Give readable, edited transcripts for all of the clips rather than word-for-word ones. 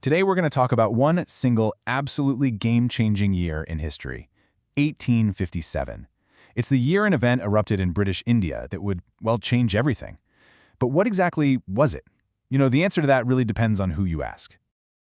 Today we're going to talk about one single, absolutely game-changing year in history, 1857. It's the year an event erupted in British India that would, well, change everything. But what exactly was it? The answer to that really depends on who you ask.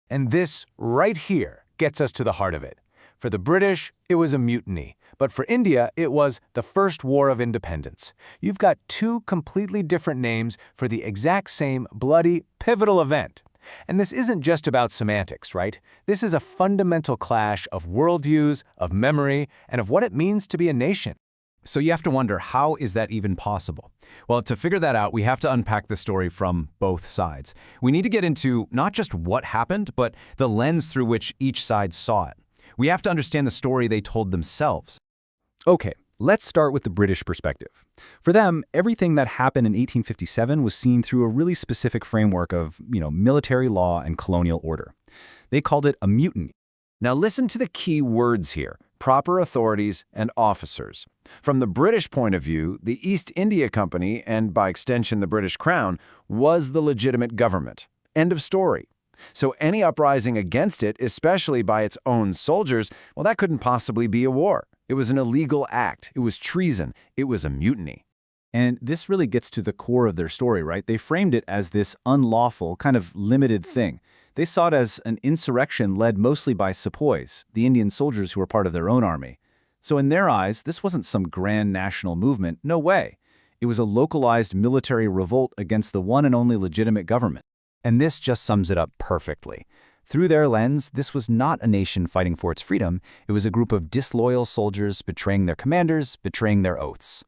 And this right here gets us to the heart of it. For the British, it was a mutiny. But for India, it was the First War of Independence. You've got two completely different names for the exact same bloody, pivotal event. And this isn't just about semantics, right? This is a fundamental clash of worldviews, of memory, and of what it means to be a nation. So you have to wonder, how is that even possible? Well, to figure that out, we have to unpack the story from both sides. We need to get into not just what happened, but the lens through which each side saw it. We have to understand the story they told themselves. Okay, let's start with the British perspective. For them, everything that happened in 1857 was seen through a really specific framework of, military law and colonial order. They called it a mutiny. Now listen to the key words here: proper authorities and officers. From the British point of view, the East India Company, and by extension the British Crown, was the legitimate government. End of story. So any uprising against it, especially by its own soldiers, well, that couldn't possibly be a war. It was an illegal act. It was treason. It was a mutiny. And this really gets to the core of their story, right? They framed it as this unlawful, kind of limited thing. They saw it as an insurrection led mostly by Sepoys, the Indian soldiers who were part of their own army. So in their eyes, this wasn't some grand national movement. No way. It was a localized military revolt against the one and only legitimate government. And this just sums it up perfectly. Through their lens, this was not a nation fighting for its freedom. It was a group of disloyal soldiers betraying their commanders, betraying their oaths.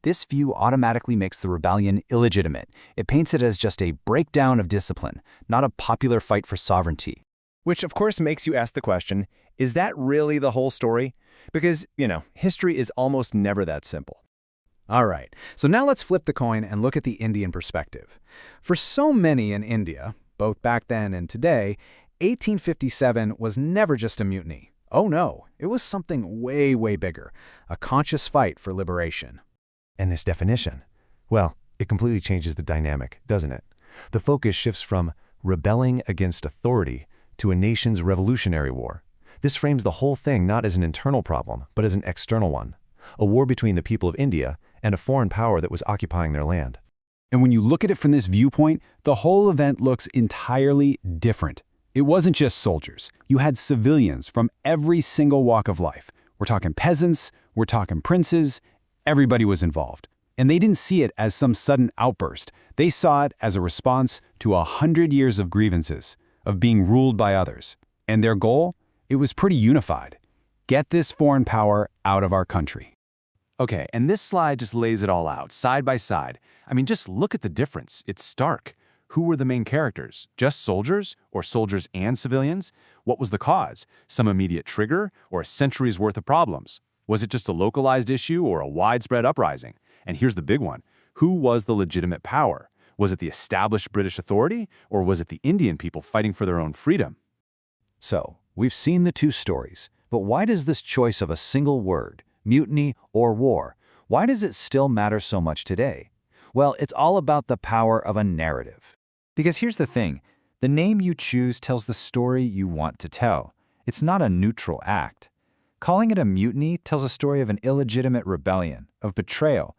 This view automatically makes the rebellion illegitimate. It paints it as just a breakdown of discipline, not a popular fight for sovereignty. Which, of course, makes you ask the question, is that really the whole story? Because, history is almost never that simple. All right, so now let's flip the coin and look at the Indian perspective. For so many in India, both back then and today, 1857 was never just a mutiny. Oh no, it was something way, way bigger, a conscious fight for liberation. And this definition, well, it completely changes the dynamic, doesn't it? The focus shifts from rebelling against authority to a nation's revolutionary war. This frames the whole thing not as an internal problem, but as an external one. A war between the people of India and a foreign power that was occupying their land. And when you look at it from this viewpoint, the whole event looks entirely different. It wasn't just soldiers. You had civilians from every single walk of life. We're talking peasants, we're talking princes. Everybody was involved. And they didn't see it as some sudden outburst. They saw it as a response to 100 years of grievances, of being ruled by others. And their goal? It was pretty unified. Get this foreign power out of our country. Okay, and this slide just lays it all out, side by side. I mean, just look at the difference. It's stark. Who were the main characters? Just soldiers? Or soldiers and civilians? What was the cause? Some immediate trigger? Or a century's worth of problems? Was it just a localized issue or a widespread uprising? And here's the big one. Who was the legitimate power? Was it the established British authority? Or was it the Indian people fighting for their own freedom? So, we've seen the two stories, but why does this choice of a single word, mutiny or war, why does it still matter so much today? Well, it's all about the power of a narrative. Because here's the thing, the name you choose tells the story you want to tell. It's not a neutral act. Calling it a mutiny tells a story of an illegitimate rebellion, of betrayal.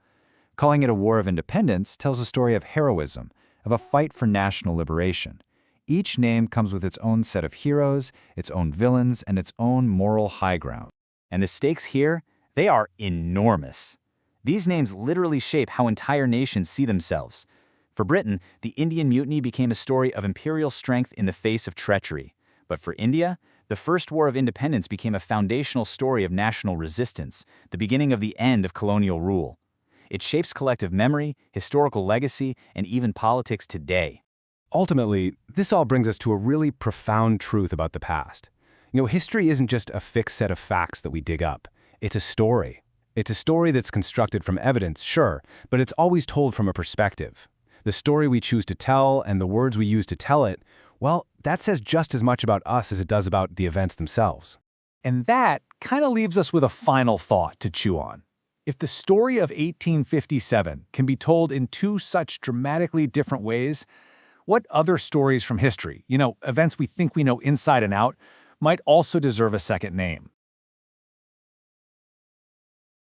Calling it a war of independence tells a story of heroism, of a fight for national liberation. Each name comes with its own set of heroes, its own villains, and its own moral high ground. And the stakes here, they are enormous. These names literally shape how entire nations see themselves. For Britain, the Indian Mutiny became a story of imperial strength in the face of treachery. But for India, the First War of Independence became a foundational story of national resistance, the beginning of the end of colonial rule. It shapes collective memory, historical legacy, and even politics today. Ultimately, this all brings us to a really profound truth about the past. History isn't just a fixed set of facts that we dig up. It's a story. It's a story that's constructed from evidence, sure, but it's always told from a perspective. The story we choose to tell and the words we use to tell it, well, that says just as much about us as it does about the events themselves. And that kind of leaves us with a final thought to chew on. If the story of 1857 can be told in two such dramatically different ways, What other stories from history, events we think we know inside and out, might also deserve a second name?